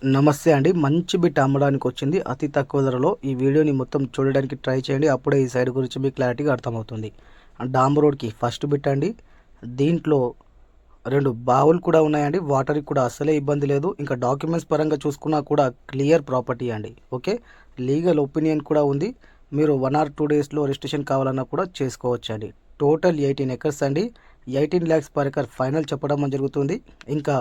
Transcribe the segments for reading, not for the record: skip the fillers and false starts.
నమస్తే అండి. మంచి బిట్ అమ్మడానికి వచ్చింది అతి తక్కువ ధరలో. ఈ వీడియోని మొత్తం చూడడానికి ట్రై చేయండి. అప్పుడే ఈ సైడ్ గురించి మీకు క్లారిటీగా అర్థమవుతుంది. డాంబ్ రోడ్కి ఫస్ట్ బిట్ అండి. దీంట్లో 2 బావులు కూడా ఉన్నాయండి. వాటర్కి కూడా అస్సలే ఇబ్బంది లేదు. ఇంకా డాక్యుమెంట్స్ పరంగా చూసుకున్నా కూడా క్లియర్ ప్రాపర్టీ అండి. ఓకే, లీగల్ ఒపీనియన్ కూడా ఉంది. మీరు 1 or 2 డేస్లో రిజిస్ట్రేషన్ కావాలన్నా కూడా చేసుకోవచ్చండి. టోటల్ 18 ఎకర్స్ అండి. 18 lakhs per acre ఫైనల్ చెప్పడం జరుగుతుంది. ఇంకా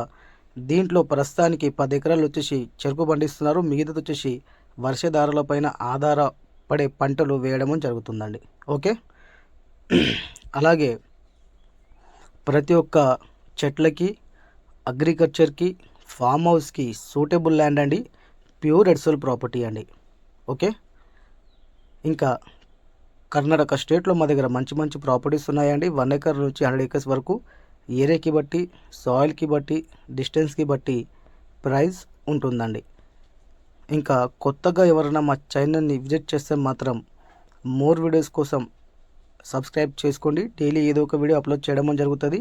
దీంట్లో ప్రస్తుతానికి 10 ఎకరాలు వచ్చేసి చెరుకు పండిస్తున్నారు. మిగతాది వచ్చేసి వర్షధారల పైన ఆధారపడే పంటలు వేయడం జరుగుతుందండి. ఓకే, అలాగే ప్రతి ఒక్క చెట్లకి, అగ్రికల్చర్కి, ఫామ్ హౌస్కి సూటబుల్ ల్యాండ్ అండి. ప్యూర్ ఎడ్సోల్ ప్రాపర్టీ అండి. ఓకే, ఇంకా కర్ణాటక స్టేట్లో మా దగ్గర మంచి మంచి ప్రాపర్టీస్ ఉన్నాయండి. 1 acre నుంచి 100 acres వరకు. ఏరియాకి బట్టి, సాయిల్కి బట్టి, డిస్టెన్స్కి బట్టి ప్రైస్ ఉంటుందండి. ఇంకా కొత్తగా ఎవరైనా మా ఛానల్ని విజిట్ చేస్తే మాత్రం మోర్ వీడియోస్ కోసం సబ్స్క్రైబ్ చేసుకోండి. డైలీ ఏదో ఒక వీడియో అప్లోడ్ చేయడం జరుగుతుంది.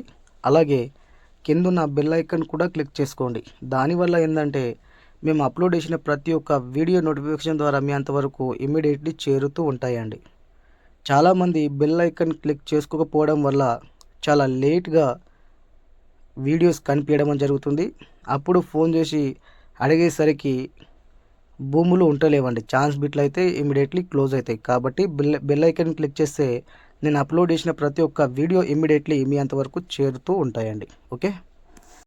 అలాగే కిందున్న బెల్ ఐకాన్ కూడా క్లిక్ చేసుకోండి. దానివల్ల ఏంటంటే మేము అప్లోడ్ చేసిన ప్రతి ఒక్క వీడియో నోటిఫికేషన్ ద్వారా మీ అంతవరకు ఇమ్మీడియట్లీ చేరుతూ ఉంటాయండి. చాలామంది బెల్ ఐకాన్ క్లిక్ చేసుకోకపోవడం వల్ల చాలా లేట్గా వీడియోస్ కనిపించడం జరుగుతుంది. అప్పుడు ఫోన్ చేసి అడిగేసరికి భూములు ఉంటలేవండి. ఛాన్స్ బిట్లు అయితే ఇమీడియట్లీ క్లోజ్ అవుతాయి. కాబట్టి బెల్ ఐకాన్ క్లిక్ చేస్తే నేను అప్లోడ్ చేసిన ప్రతి ఒక్క వీడియో ఇమీడియట్లీ మీ అంతవరకు చేరుతూ ఉంటాయండి. ఓకే.